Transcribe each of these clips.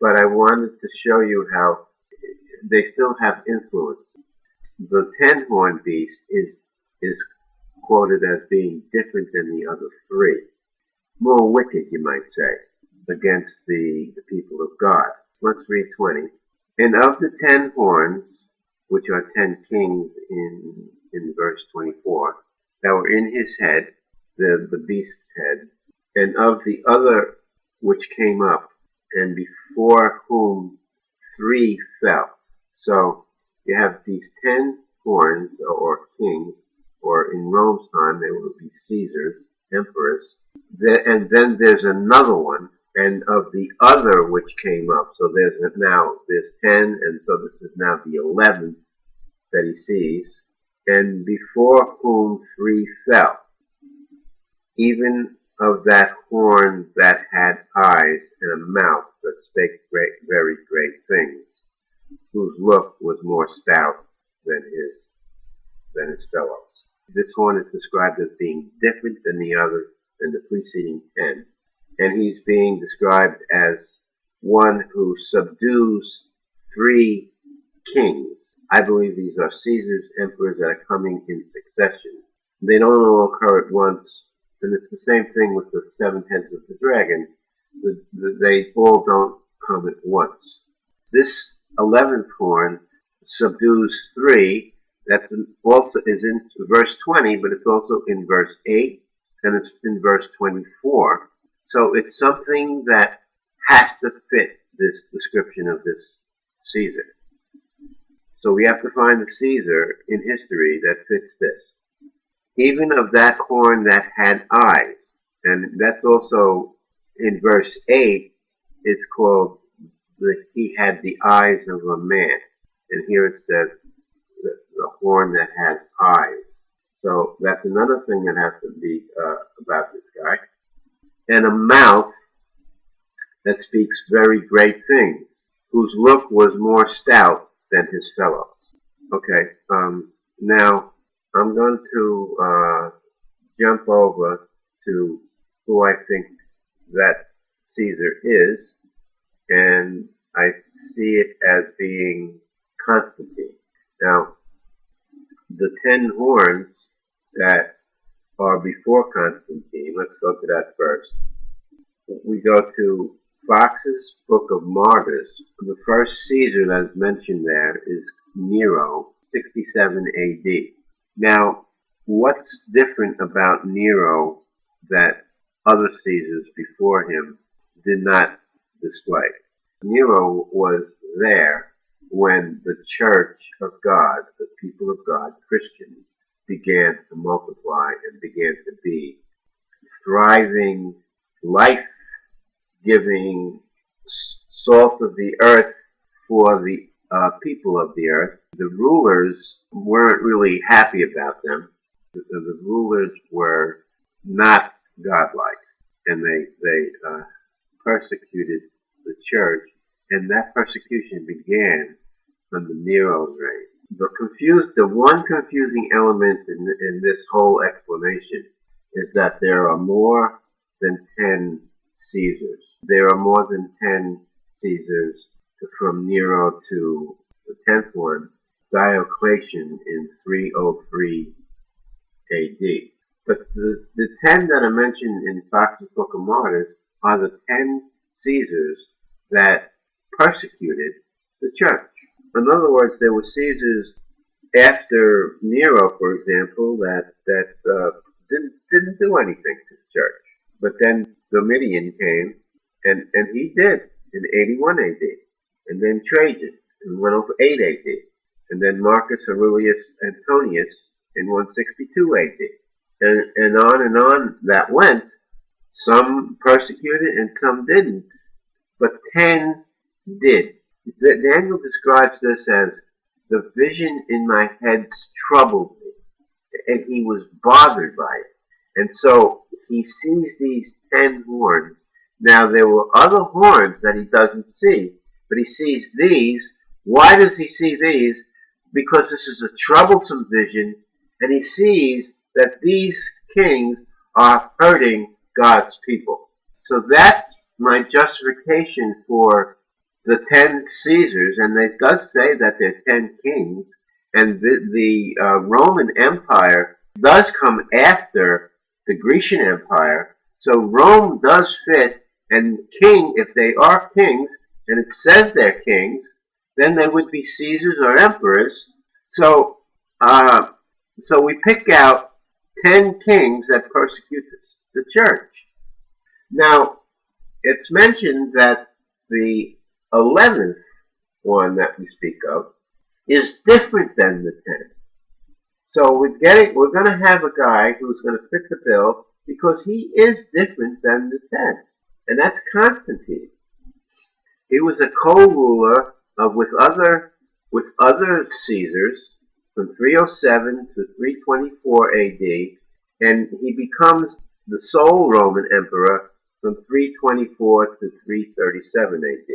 but I wanted to show you how they still have influence. The ten-horned beast is quoted as being different than the other three, more wicked, you might say, against the people of God. Let's read 20. And of the 10 horns, which are 10 kings in verse 24, that were in his head, the beast's head, and of the other which came up, and before whom 3 fell. So you have these 10 horns, or kings, or in Rome's time they would be Caesars, emperors, and then there's another one, and of the other which came up. So there's 10, and so this is now the 11th that he sees, and before whom 3 fell, even of that horn that had eyes and a mouth that spake very great things, whose look was more stout than his fellows. This horn is described as being different than the preceding 10, and he's being described as one who subdues 3 kings. I believe these are Caesar's emperors that are coming in succession. They don't all occur at once, and it's the same thing with the 7 heads of the dragon. They all don't come at once. This 11th horn subdues 3. That also is in verse 20, but it's also in verse 8, and it's in verse 24. So it's something that has to fit this description of this Caesar. So we have to find the Caesar in history that fits this. Even of that horn that had eyes, and that's also in verse 8, it's called he had the eyes of a man. And here it says the horn that has eyes. So that's another thing that has to be about this guy. And a mouth that speaks very great things, whose look was more stout than his fellows. Okay, now I'm going to jump over to who I think that Caesar is, and I see it as being Constantine. Now, the 10 horns that are before Constantine, let's go to that first. We go to Fox's Book of Martyrs. The first Caesar that is mentioned there is Nero, 67 AD. Now, what's different about Nero that other Caesars before him did not display? Nero was there when the Church of God, the people of God, Christians, began to multiply and began to be thriving, life-giving salt of the earth for the people of the earth. The rulers weren't really happy about them. The rulers were not godlike, and they persecuted the church, and that persecution began under Nero's reign. The one confusing element in this whole explanation is that there are more than 10 Caesars. There are more than 10 Caesars from Nero to the 10th one, Diocletian, in 303 AD. But the 10 that are mentioned in Fox's Book of Martyrs are the 10 Caesars that persecuted the church. In other words, there were Caesars after Nero, for example, that didn't do anything to the church. But then Domitian came, and he did in 81 AD. And then Trajan in 108 AD. And then Marcus Aurelius Antonius in 162 AD. And on that went. Some persecuted and some didn't. But 10 did. Daniel describes this as the vision in my head troubled me, and he was bothered by it. And so he sees these 10 horns. Now there were other horns that he doesn't see, but he sees these. Why does he see these? Because this is a troublesome vision, and he sees that these kings are hurting God's people. So that's my justification for the 10 Caesars, and it does say that there are 10 kings, and the Roman Empire does come after the Grecian Empire, so Rome does fit, and king, if they are kings, and it says they're kings, then they would be Caesars or emperors. So, uh, so we pick out 10 kings that persecute the church. Now, it's mentioned that the 11th one that we speak of is different than the 10. So we're going to have a guy who's going to fit the bill because he is different than the 10. And that's Constantine. He was a co-ruler with other Caesars from 307 to 324 AD, and he becomes the sole Roman emperor from 324 to 337 AD.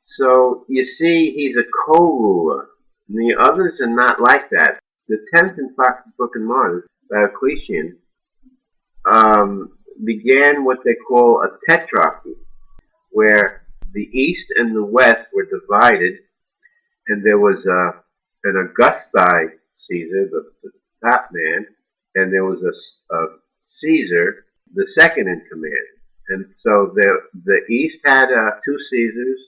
So you see, he's a co-ruler. And the others are not like that. The 10th in Fox's Book and Martyrs, Diocletian, began what they call a tetrarchy, where the East and the West were divided, and there was an Augusti Caesar, the top man, and there was a Caesar, the second in command. And so the East had 2 Caesars,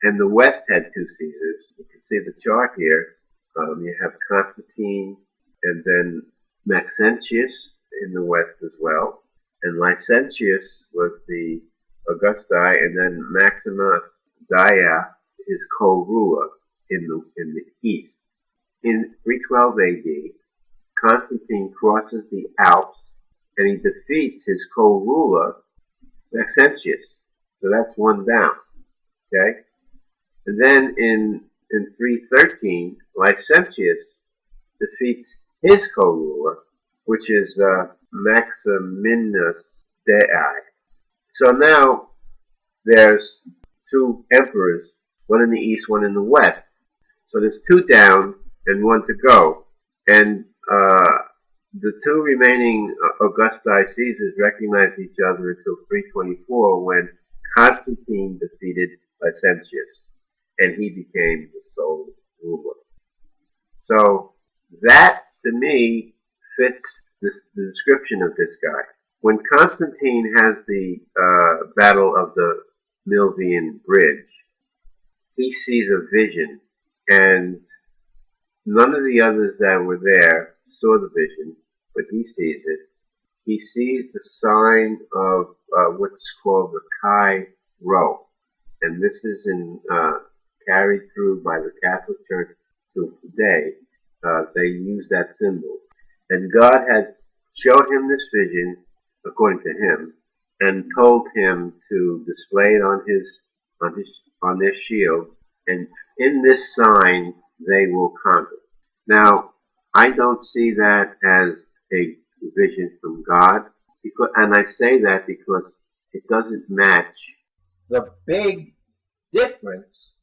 and the West had 2 Caesars. You can see the chart here. You have Constantine, and then Maxentius in the West as well. And Licentius was the Augusti, and then Maximus Dia is co-ruler in the East. In 312 AD, Constantine crosses the Alps, and he defeats his co-ruler, Maxentius. So that's one down. Okay? And then in 313, Licentius defeats his co-ruler, which is Maximinus Dei. So now there's 2 emperors, one in the east, one in the west. So there's 2 down and 1 to go. And the 2 remaining Augusti Caesars recognized each other until 324, when Constantine defeated Licentius, and he became the sole ruler. So that, to me, fits the description of this guy. When Constantine has the Battle of the Milvian Bridge, he sees a vision, and none of the others that were there saw the vision, but he sees it. He sees the sign of what's called the Chi Rho, and this is carried through by the Catholic Church to today. They use that symbol, and God had showed him this vision, according to him, and told him to display it on their shield, and in this sign they will conquer. Now, I don't see that as a vision from God, and I say that because it doesn't match the big difference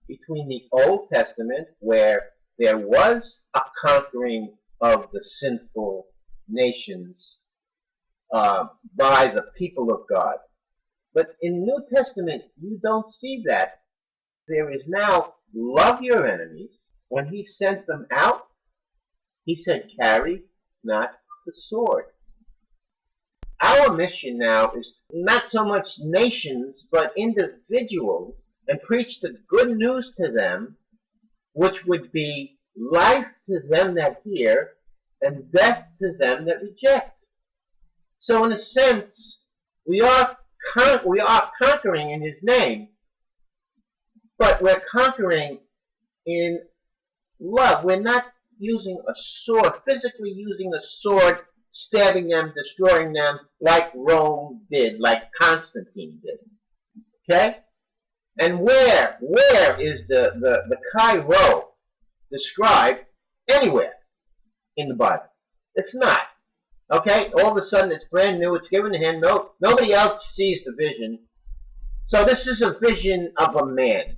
between the Old Testament, where there was a conquering of the sinful nations by the people of God. But in New Testament, you don't see that. There is now love your enemies. When he sent them out, he said, carry not the sword. Our mission now is not so much nations, but individuals, and preach the good news to them, which would be life to them that hear, and death to them that reject. So in a sense, we are conquering in his name, but we're conquering in love. We're not using a sword, physically using a sword, stabbing them, destroying them, like Rome did, like Constantine did. Okay? And where is the Chi Rho described anywhere in the Bible? It's not. Okay? All of a sudden it's brand new, it's given to him, nobody else sees the vision. So this is a vision of a man.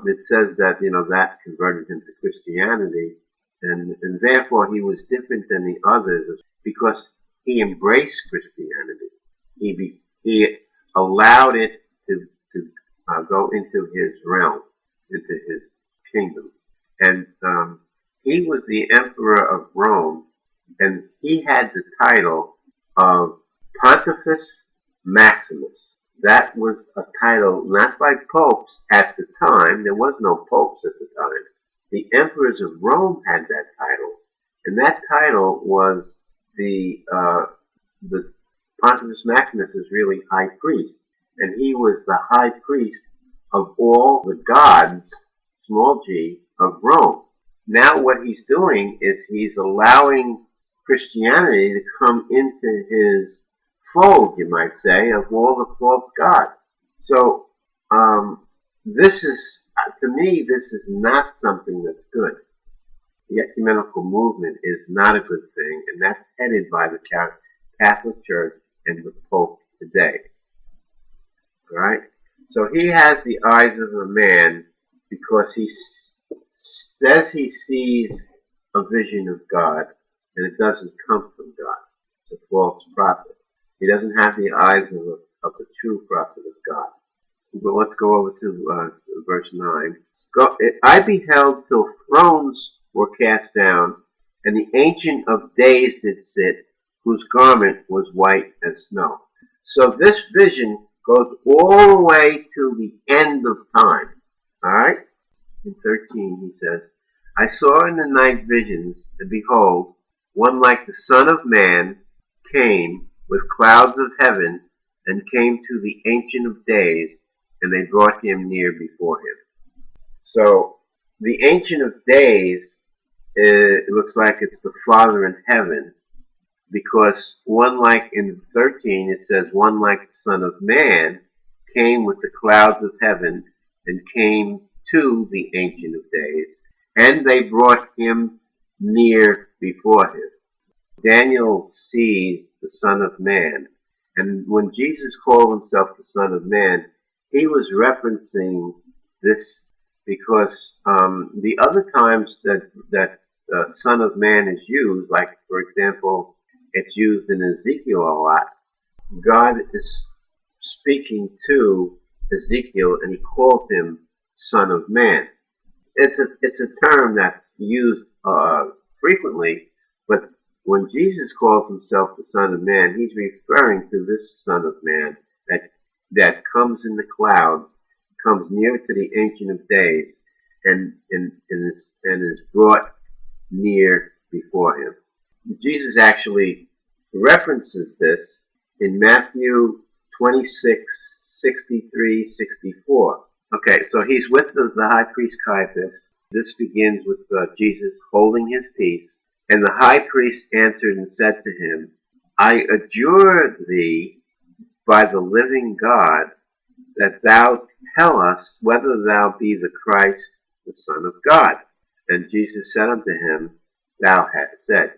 It says that, that converted him to Christianity, and therefore he was different than the others because he embraced Christianity. He allowed it to go into his realm, into his kingdom. And he was the emperor of Rome, and he had the title of Pontifex Maximus. That was a title not by popes at the time. There was no popes at the time. The emperors of Rome had that title, and that title was the Pontifex Maximus is really high priest, and he was the high priest of all the gods, small g, of Rome. Now what he's doing is he's allowing Christianity to come into his fold, you might say, of all the false gods. So this is, to me, this is not something that's good. The ecumenical movement is not a good thing, and that's headed by the Catholic Church and the Pope today. All right? So he has the eyes of a man because he says he sees a vision of God, and it doesn't come from God. It's a false prophet. He doesn't have the eyes of the true prophet of God. But let's go over to verse 9. I beheld till thrones were cast down, and the Ancient of Days did sit, whose garment was white as snow. So this vision goes all the way to the end of time. Alright? In 13 he says, I saw in the night visions, and behold, one like the Son of Man came with clouds of heaven, and came to the Ancient of Days, and they brought him near before him. So, the Ancient of Days, it looks like it's the Father in heaven, because one like in 13 it says, one like the Son of Man came with the clouds of heaven, and came to the Ancient of Days, and they brought him near before him. Daniel sees the Son of Man, and when Jesus called himself the Son of Man, he was referencing this because the other times that Son of Man is used, like for example, it's used in Ezekiel a lot. God is speaking to Ezekiel, and he calls him Son of Man. It's a term that's used frequently, but when Jesus calls himself the Son of Man, he's referring to this Son of Man that comes in the clouds, comes near to the Ancient of Days, and is brought near before him. Jesus actually references this in Matthew 26, 63, 64. Okay, so he's with the high priest Caiaphas. This begins with Jesus holding his peace. And the high priest answered and said to him, I adjure thee by the living God, that thou tell us whether thou be the Christ, the Son of God. And Jesus said unto him, Thou hast said.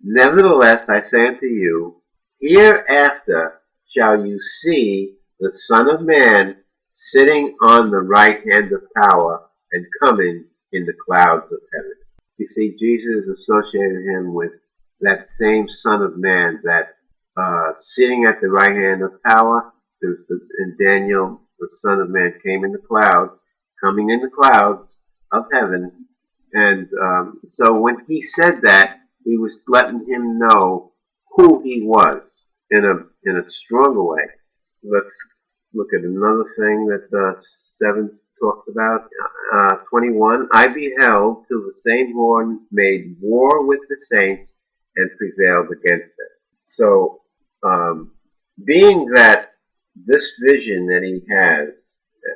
Nevertheless, I say unto you, hereafter shall you see the Son of Man sitting on the right hand of power, and coming in the clouds of heaven. You see, Jesus associated him with that same Son of Man that sitting at the right hand of power. In Daniel, the Son of Man came in the clouds, coming in the clouds of heaven. And so when he said that, he was letting him know who he was in a stronger way. Let's look at another thing that 7 talks about. 21, I beheld till the same horn made war with the saints and prevailed against them. So, being that this vision that he has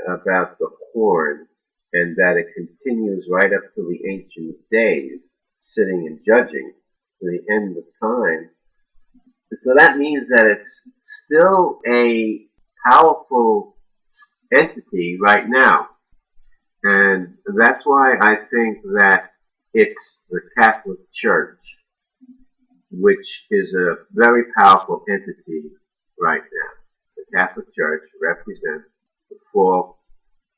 about the horn, and that it continues right up to the Ancient of Days, sitting and judging to the end of time, so that means that it's still a powerful entity right now. And that's why I think that it's the Catholic Church, which is a very powerful entity right now. The Catholic Church represents the false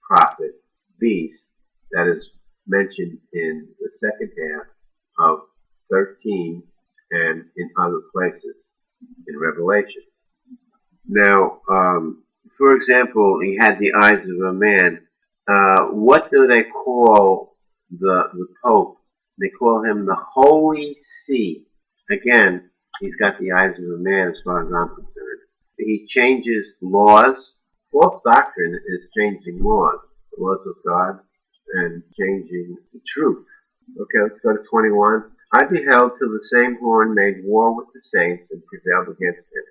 prophet beast that is mentioned in the second half of 13 and in other places in Revelation. Now, for example, he had the eyes of a man. What do they call the Pope? They call him the Holy See. Again, he's got the eyes of a man as far as I'm concerned. He changes laws. False doctrine is changing laws, the laws of God, and changing the truth. Okay, let's go to 21. I beheld till the same horn made war with the saints and prevailed against him.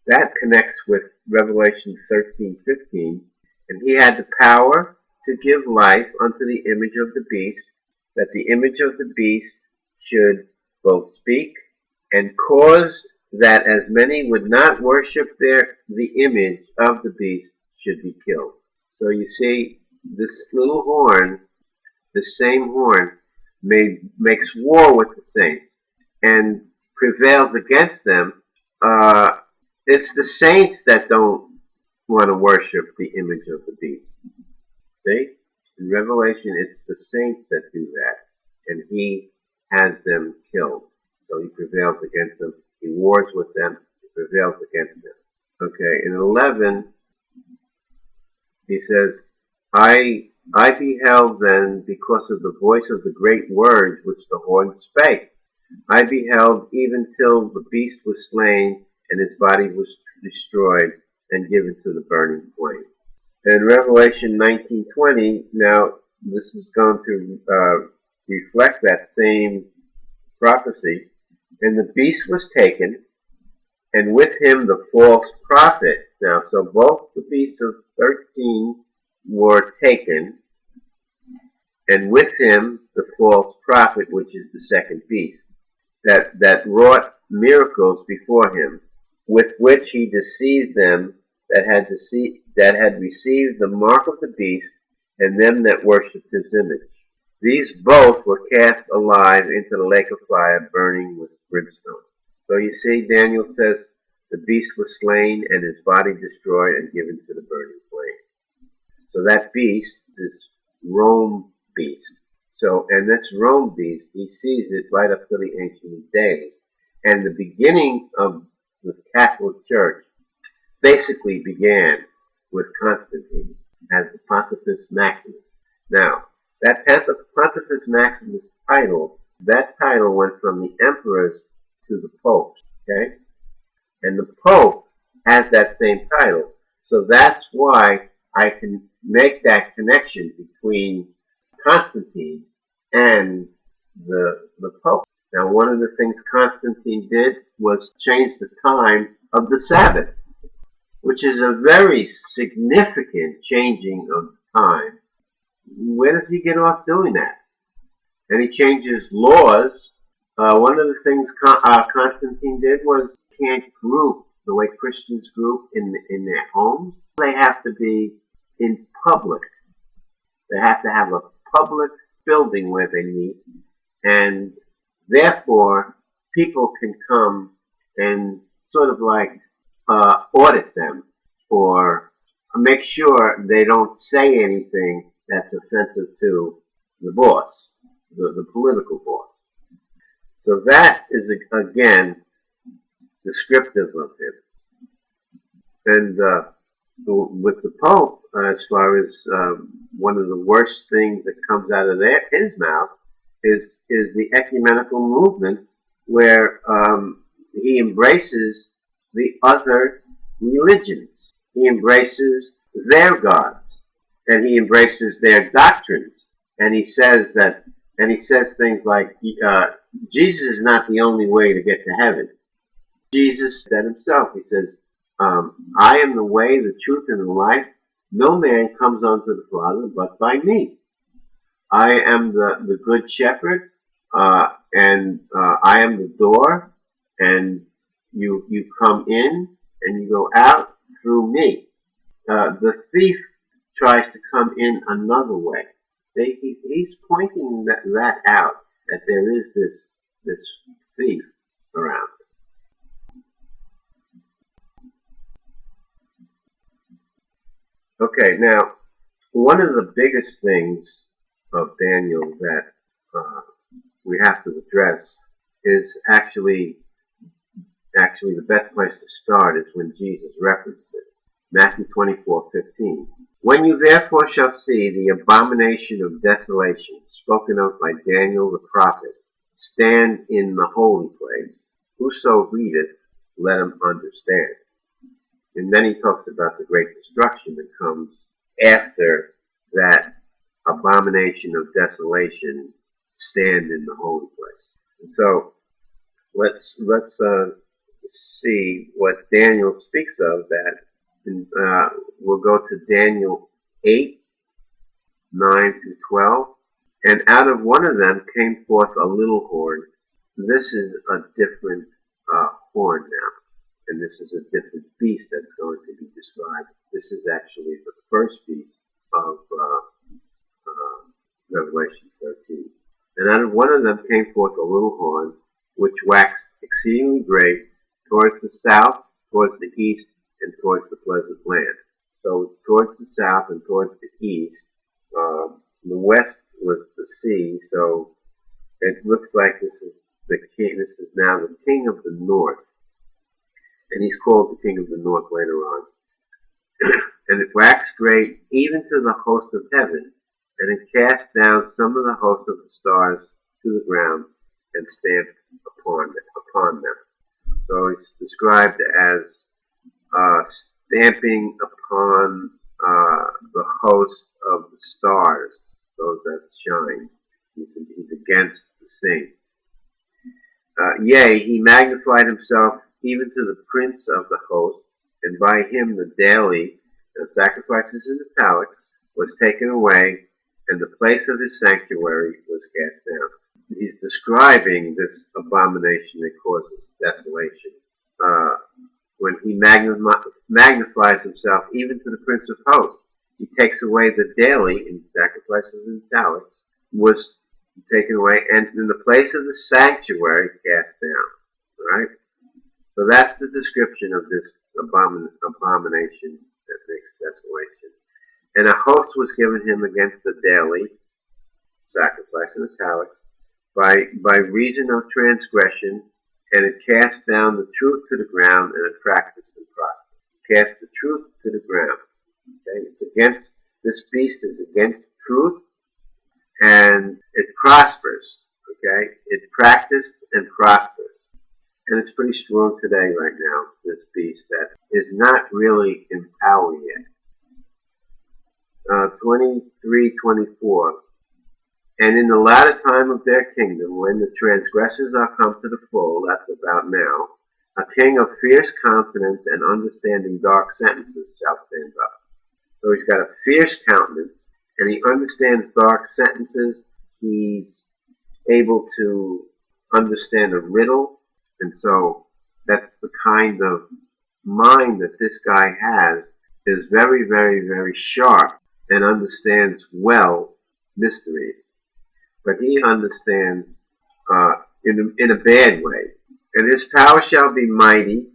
That connects with Revelation 13:15, and he had the power to give life unto the image of the beast, that the image of the beast should both speak and cause that as many would not worship the image of the beast should be killed. So you see, this little horn, the same horn, makes war with the saints and prevails against them. It's the saints that don't want to worship the image of the beast. See? In Revelation, it's the saints that do that. And he has them killed. So he prevails against them. He wars with them. He prevails against them. Okay, in 11, he says, I beheld then, because of the voice of the great words which the horn spake. I beheld even till the beast was slain, and his body was destroyed and given to the burning flame. In Revelation 19:20, now this is going to reflect that same prophecy. And the beast was taken, and with him the false prophet. Now, so both the beasts of 13 were taken, and with him the false prophet, which is the second beast, that wrought miracles before him, with which he deceived them that had received the mark of the beast, and them that worshipped his image. These both were cast alive into the lake of fire, burning with brimstone. So you see, Daniel says the beast was slain and his body destroyed and given to the burning flame. So that beast is Rome beast. So, and this Rome beast, he sees it right up to the ancient days. And the beginning of the Catholic Church basically began with Constantine as the Pontifex Maximus. Now, that Pontifex Maximus title, that title went from the emperors to the popes, okay? And the pope has that same title. So that's why I can make that connection between Constantine and the Pope. Now, one of the things Constantine did was change the time of the Sabbath, which is a very significant changing of time. Where does he get off doing that? And he changes laws. One of the things Constantine did was can't group the way Christians group in their homes. They have to be in public. They have to have a public building where they meet, and therefore people can come and sort of like audit them or make sure they don't say anything that's offensive to the boss, the political boss. So that is, again, descriptive of him. And with the Pope, as far as one of the worst things that comes out of his mouth is the ecumenical movement, where he embraces the other religions. He embraces their gods, and he embraces their doctrines. And he says things like, Jesus is not the only way to get to heaven. Jesus said himself, he says, I am the way, the truth, and the life. No man comes unto the Father but by me. I am the good shepherd, and I am the door, and you come in and you go out through me. The thief tries to come in another way. He's pointing that out, that there is this thief around. Okay, now, one of the biggest things of Daniel that we have to address is actually the best place to start is when Jesus referenced it. Matthew 24:15. When you therefore shall see the abomination of desolation spoken of by Daniel the prophet stand in the holy place, whoso readeth, let him understand. And then he talks about the great destruction that comes after that abomination of desolation stand in the holy place. And so let's see what Daniel speaks of that. And, we'll go to Daniel 8:9-12. And out of one of them came forth a little horn. This is a different horn now. And this is a different beast that's going to be described. This is actually the first beast of Revelation 13. And out of one of them came forth a little horn, which waxed exceedingly great, towards the south, towards the east, and towards the pleasant land. So it's towards the south and towards the east. The west was the sea, so it looks like this is the king. This is now the king of the north, and he's called the king of the north later on. And it waxed great even to the host of heaven, and it cast down some of the host of the stars to the ground and stamped upon them. So it's described as stamping upon the host of the stars, those that shine. He's against the saints. Yea, he magnified himself even to the prince of the host, and by him the daily sacrifices in the palace was taken away, and the place of his sanctuary was cast down. He's describing this abomination that causes desolation. When he magnifies himself even to the prince of hosts, he takes away the daily and sacrifices in the palace was taken away, and in the place of the sanctuary cast down. Right? So that's the description of this abomination that makes desolation. And a host was given him against the daily sacrifice in the palace by reason of transgression, and it cast down the truth to the ground, and it practiced and prospered. Cast the truth to the ground. Okay? It's against, this beast is against truth, and it prospers. Okay? It practiced and prospers. And it's pretty strong today right now, this beast that is not really in power yet. 23:24. And in the latter time of their kingdom, when the transgressors are come to the full, that's about now, a king of fierce countenance and understanding dark sentences shall stand up. So he's got a fierce countenance, and he understands dark sentences. He's able to understand a riddle, and so that's the kind of mind that this guy has, is very, very, very sharp and understands well mysteries. But he understands in a bad way. And his power shall be mighty,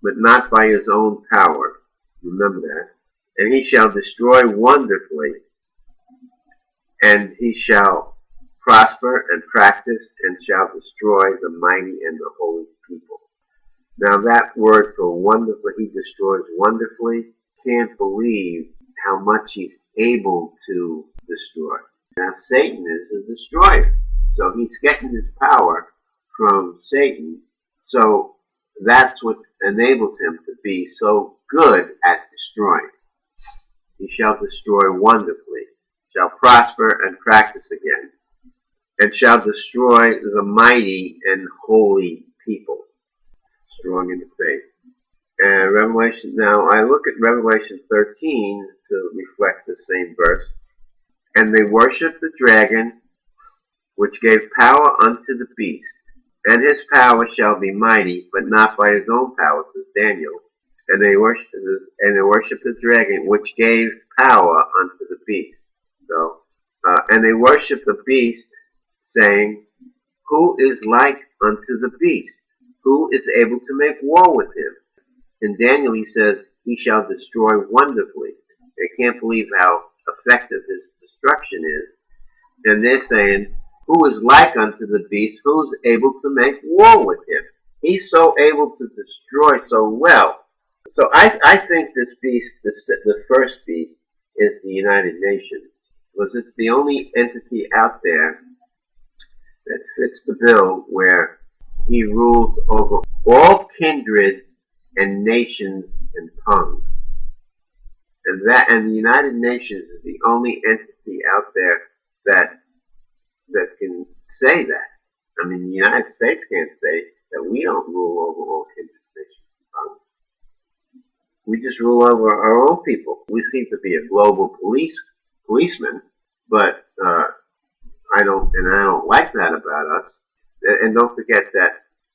but not by his own power. Remember that. And he shall destroy wonderfully, and he shall prosper and practice, and shall destroy the mighty and the holy people. Now that word for wonderful, he destroys wonderfully, can't believe how much he's able to destroy. Now Satan is a destroyer, so he's getting his power from Satan, so that's what enables him to be so good at destroying. He shall destroy wonderfully, shall prosper and practice again, and shall destroy the mighty and holy people, strong in the faith. And Revelation, now I look at Revelation 13 to reflect the same verse. And they worshiped the dragon, which gave power unto the beast. And his power shall be mighty, but not by his own power, says Daniel. And they worshiped the dragon, which gave power unto the beast. So, and they worshiped the beast, saying, who is like unto the beast? Who is able to make war with him? In Daniel he says, he shall destroy wonderfully. They can't believe how effective his destruction is. And they're saying, who is like unto the beast? Who's able to make war with him? He's so able to destroy so well. So I think this beast, the first beast, is the United Nations, because it's the only entity out there that fits the bill where he rules over all kindreds and nations and tongues. And the United Nations is the only entity out there that can say that. I mean, the United States can't say that we don't rule over all kindreds, nations, and tongues. We just rule over our own people. We seem to be a global policeman, but I don't like that about us. And don't forget that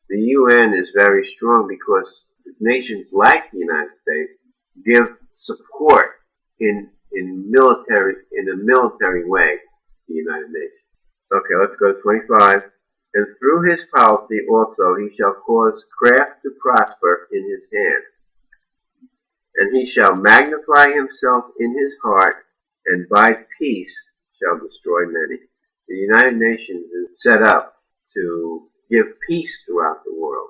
the UN is very strong because nations like the United States give support in a military way to the United Nations. Okay, let's go to 25. And through his policy also he shall cause craft to prosper in his hand. And he shall magnify himself in his heart, and by peace shall destroy many. The United Nations is set up to give peace throughout the world.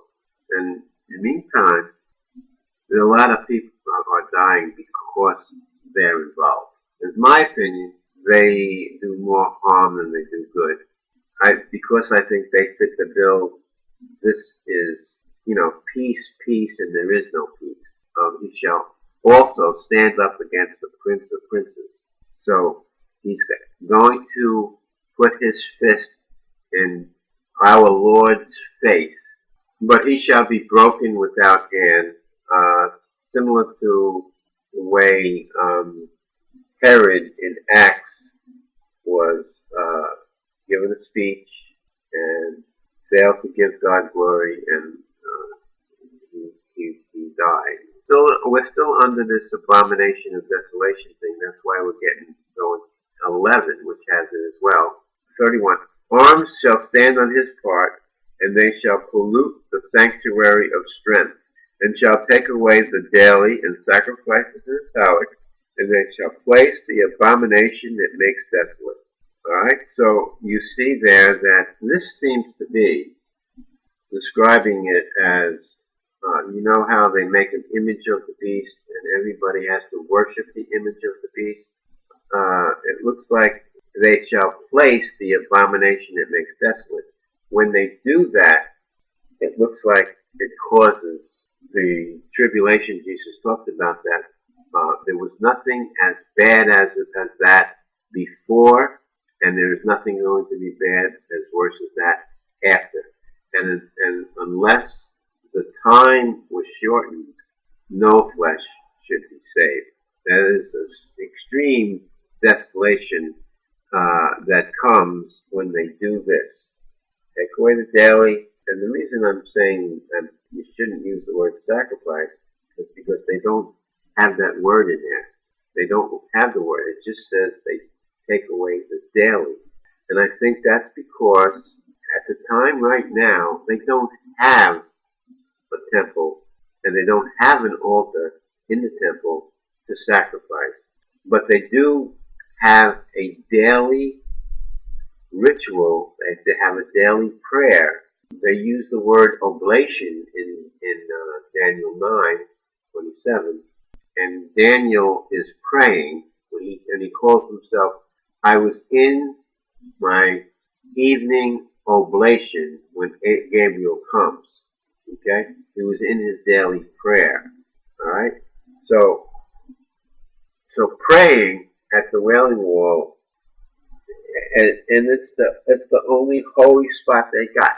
And in the meantime, there are a lot of people are dying because they're involved. In my opinion, they do more harm than they do good. Because I think they fit the bill, this is, peace, peace, and there is no peace. He shall also stand up against the prince of princes. So he's going to put his fist in our Lord's face, but he shall be broken without hand, similar to the way Herod in Acts was given a speech and failed to give God glory, and he died. We're still under this abomination of desolation thing. That's why we're getting going 11, which has it as well. 31. Arms shall stand on his part, and they shall pollute the sanctuary of strength, and shall take away the daily and sacrifices and italics, and they shall place the abomination that makes desolate. Alright, so you see there that this seems to be describing it as, you know how they make an image of the beast and everybody has to worship the image of the beast? It looks like they shall place the abomination that makes desolate. When they do that, it looks like it causes the tribulation. Jesus talked about that. There was nothing as bad as that before, and there is nothing going to be bad as worse as that after. And unless the time was shortened, no flesh should be saved. That is an extreme desolation that comes when they do this. Take away the daily, and the reason I'm saying that you shouldn't use the word sacrifice is because they don't have that word in there. They don't have the word. It just says they take away the daily. And I think that's because at the time right now, they don't have a temple and they don't have an altar in the temple to sacrifice. But they do have a daily ritual. They have a daily prayer. They use the word oblation in Daniel 9:27. And Daniel is praying, and he calls himself, I was in my evening oblation when Gabriel comes. Okay? He was in his daily prayer. Alright? So praying at the Wailing Wall, and it's the only holy spot they got.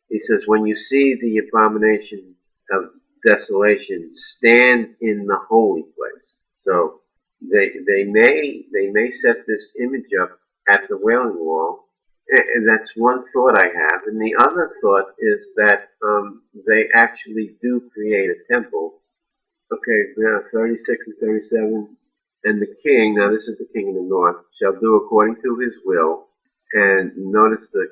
He says, when you see the abomination of desolation, stand in the holy place. So they may set this image up at the Wailing Wall, and that's one thought I have. And the other thought is that they actually do create a temple. Okay, now 36 and 37. And the king, now this is the king in the north, shall do according to his will. And notice the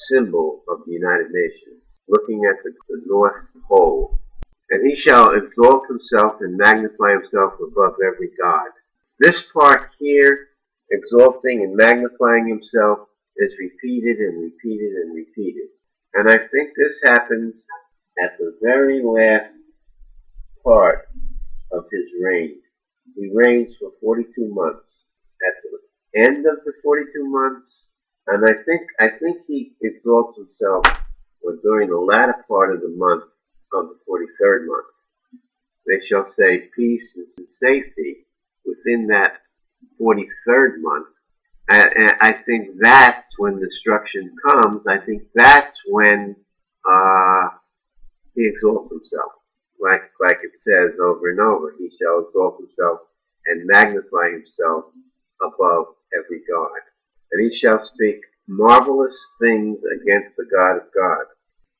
symbol of the United Nations, looking at the North Pole. And he shall exalt himself and magnify himself above every god. This part here, exalting and magnifying himself, is repeated and repeated and repeated. And I think this happens at the very last part of his reign. He reigns for 42 months. At the end of the 42 months, and I think he exalts himself during the latter part of the month of the 43rd month. They shall say peace and safety within that 43rd month. And I think that's when destruction comes. I think that's when he exalts himself. Like it says over and over, he shall exalt himself and magnify himself above every God. And he shall speak marvelous things against the God of gods.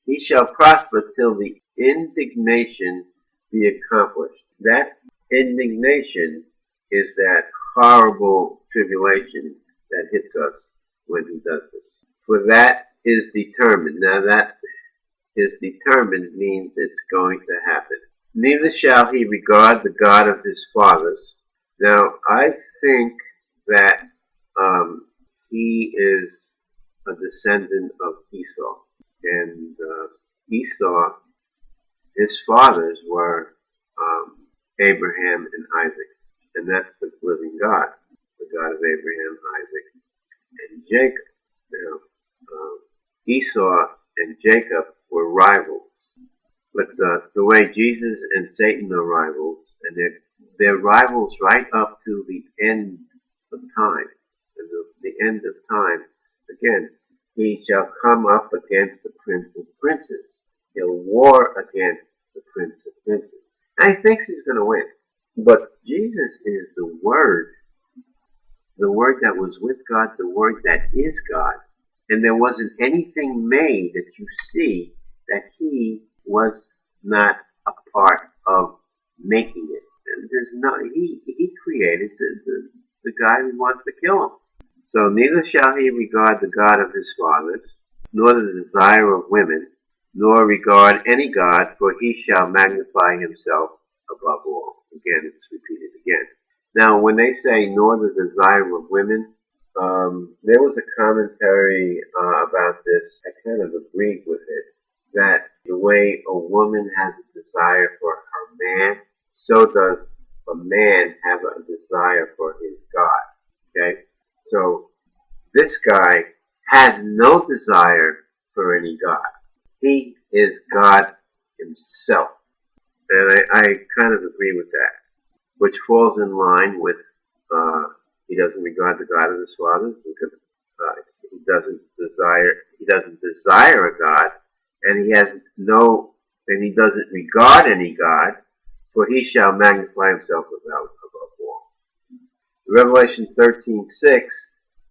He shall prosper till the indignation be accomplished. That indignation is that horrible tribulation that hits us when he does this. For that is determined. Now that is determined means it's going to happen. Neither shall he regard the God of his fathers. Now I think that he is a descendant of Esau. And Esau, his fathers were Abraham and Isaac. And that's the living God, the God of Abraham, Isaac, and Jacob. Now, Esau and Jacob were rivals. But the way Jesus and Satan are rivals, and they're rivals right up to the end of time. And the end of time, again, he shall come up against the Prince of Princes. He'll war against the Prince of Princes. And he thinks he's going to win. But Jesus is the Word that was with God, the Word that is God. And there wasn't anything made that you see that he was not a part of making it. And there's no, he created the guy who wants to kill him. So neither shall he regard the God of his fathers, nor the desire of women, nor regard any God, for he shall magnify himself above all. Again, it's repeated again. Now, when they say nor the desire of women, there was a commentary about this. I kind of agreed with it, that the way a woman has a desire for her man, so does a man have a desire for his God. Okay? So this guy has no desire for any God. He is God himself. And I kind of agree with that, which falls in line with he doesn't regard the God of his fathers because he doesn't desire a God, and he doesn't regard any God, for he shall magnify himself above all. Revelation 13:6,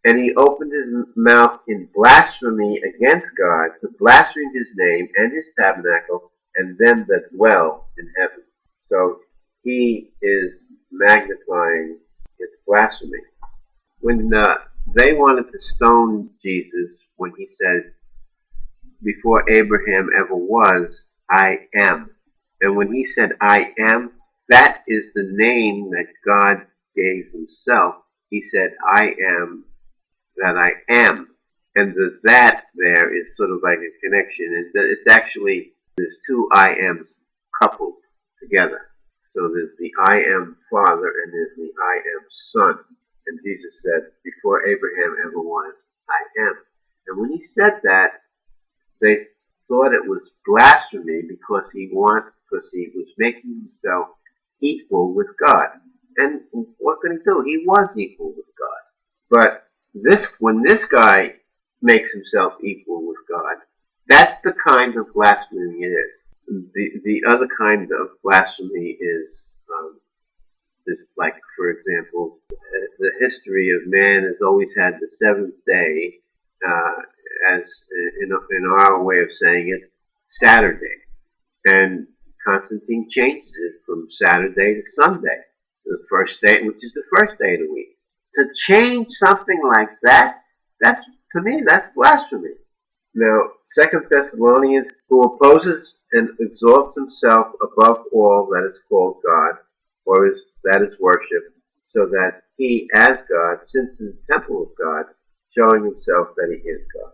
and he opened his mouth in blasphemy against God, to blaspheme his name and his tabernacle and them that dwell in heaven. So he is magnifying his blasphemy. When they wanted to stone Jesus, when he said, before Abraham ever was, I am. And when he said, I am, that is the name that God gave himself. He said, I am that I am. And the that there is sort of like a connection. It's actually, there's two I ams coupled together. So there's the I am Father and there's the I am Son. And Jesus said, before Abraham ever was, I am. And when he said that, they thought it was blasphemy because he was making himself equal with God. And what could he do? He was equal with God. But when this guy makes himself equal with God, that's the kind of blasphemy it is. The other kind of blasphemy is like, for example, the history of man has always had the seventh day as in our way of saying it, Saturday. And Constantine changes it from Saturday to Sunday, the first day, which is the first day of the week. To change something like that, to me, that's blasphemy. Now, 2 Thessalonians, who opposes and exalts himself above all that is called God, or that is worshipped, so that he, as God, sits in the temple of God, showing himself that he is God.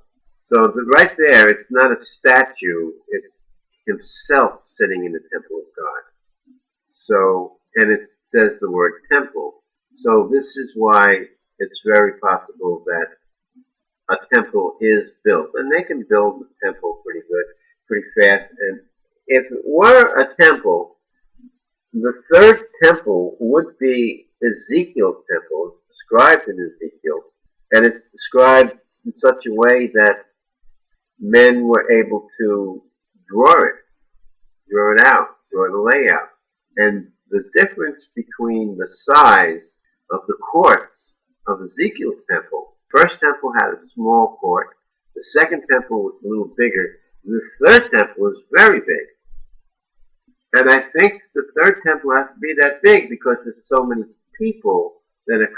So right there, it's not a statue, it's himself sitting in the temple of God. So, and it says the word temple. So this is why it's very possible that a temple is built. And they can build a temple pretty good, pretty fast. And if it were a temple, the third temple would be Ezekiel's temple. It's described in Ezekiel. And it's described in such a way that men were able to draw it out, draw the layout. And the difference between the size of the courts of Ezekiel's temple, first temple had a small court, the second temple was a little bigger, the third temple was very big. And I think the third temple has to be that big because there's so many people that are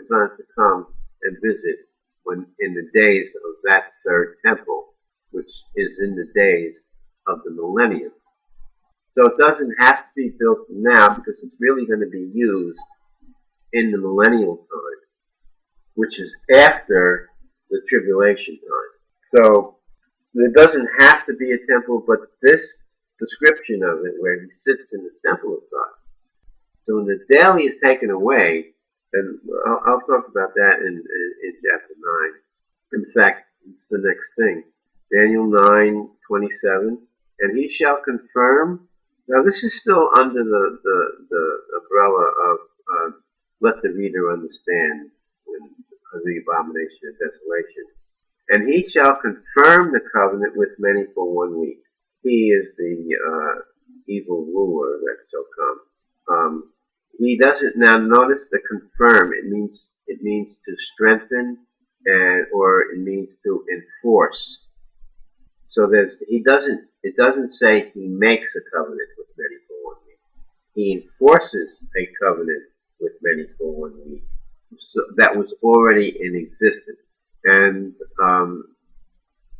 going to come and visit when in the days of that third temple, which is in the days of the millennium. So it doesn't have to be built now because it's really going to be used in the millennial time, which is after the tribulation time. So there doesn't have to be a temple, but this description of it, where he sits in the temple of God. So when the daily is taken away, and I'll talk about that in chapter 9. In fact, it's the next thing. Daniel 9:27, and he shall confirm. Now this is still under the umbrella of let the reader understand the abomination of desolation. And he shall confirm the covenant with many for 1 week. He is the evil ruler that shall come. He doesn't now notice the confirm. It means to strengthen, or it means to enforce. So it doesn't say he makes a covenant with many for 1 week. He enforces a covenant with many for 1 week. So that was already in existence. And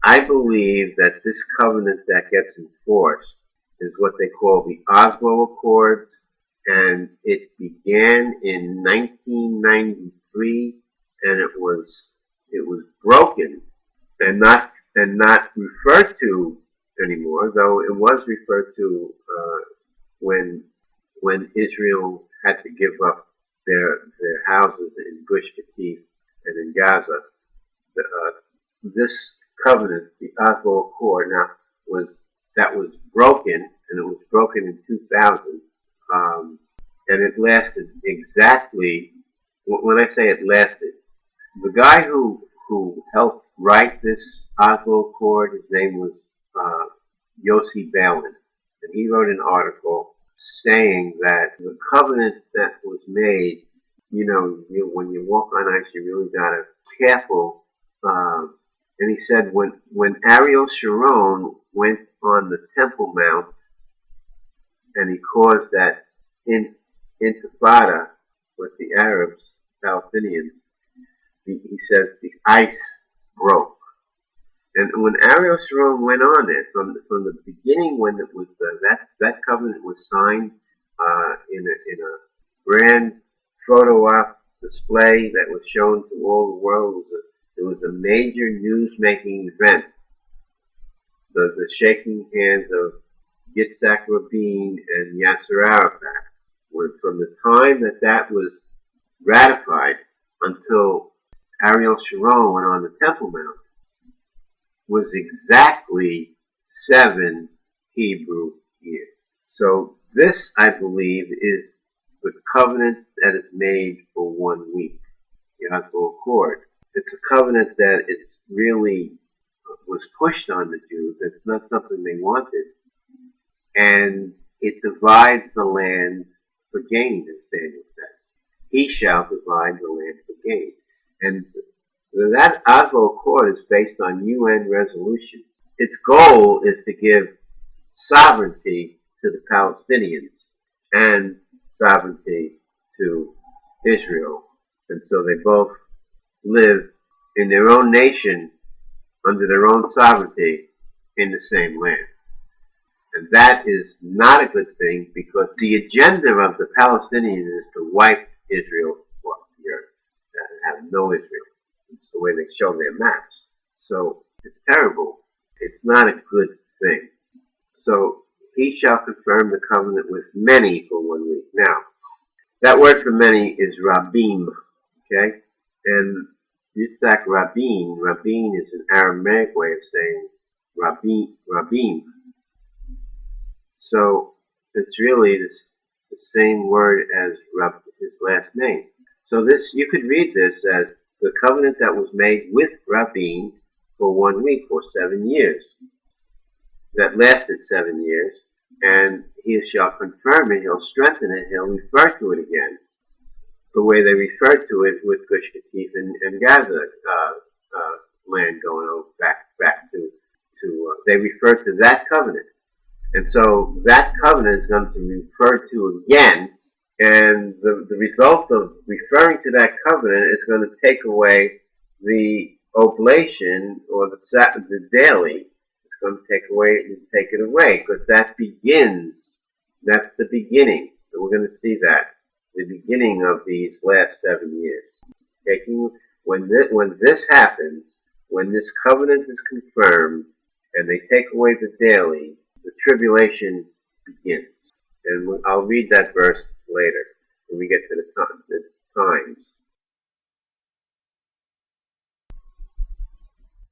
I believe that this covenant that gets enforced is what they call the Oslo Accords, and it began in 1993, and it was broken and not referred to anymore, though it was referred to when Israel had to give up their houses in Gush Katif and in Gaza. This covenant, the Oslo Accord, now was broken, and it was broken in 2000, and it lasted exactly. When I say it lasted, the guy who helped write this Oslo Accord, his name was Yossi Balin, and he wrote an article saying that the covenant that was made, when you walk on ice, you really gotta be careful. And he said when Ariel Sharon went on the Temple Mount and he caused that intifada with the Arabs, Palestinians, he says the ice broke. And when Ariel Sharon went on it, from the beginning, when it was that covenant was signed in a grand photo op display that was shown to all the world, it was a major news-making event. The shaking hands of Yitzhak Rabin and Yasser Arafat, from the time that was ratified until Ariel Sharon went on the Temple Mount, was exactly 7 Hebrew years. So this, I believe, is the covenant that is made for 1 week, the Oslo Accord. It's a covenant that is really was pushed on the Jews. It's not something they wanted. And it divides the land for gain, as Daniel says. He shall divide the land for gain. And that Oslo Accord is based on UN resolutions. Its goal is to give sovereignty to the Palestinians and sovereignty to Israel. And so they both live in their own nation under their own sovereignty in the same land. And that is not a good thing because the agenda of the Palestinians is to wipe Israel off the earth and have no Israel. It's the way they show their maps. So it's terrible. It's not a good thing. So he shall confirm the covenant with many for 1 week. Now, that word for many is rabim, okay? And Yitzhak Rabin is an Aramaic way of saying Rabim. So it's really the same word as his last name. So this, you could read this as the covenant that was made with Rabin for 1 week, for 7 years. That lasted 7 years, and he shall confirm it, he'll strengthen it, he'll refer to it again, the way they referred to it with Gush Katif and Gaza land going on back to they refer to that covenant. And so that covenant is going to be referred to again, and the result of referring to that covenant is going to take away the oblation or the daily. It's going to take it away, because that's the beginning. So we're going to see that, the beginning of these last 7 years. When this happens, when this covenant is confirmed, and they take away the daily, the tribulation begins. And I'll read that verse later when we get to the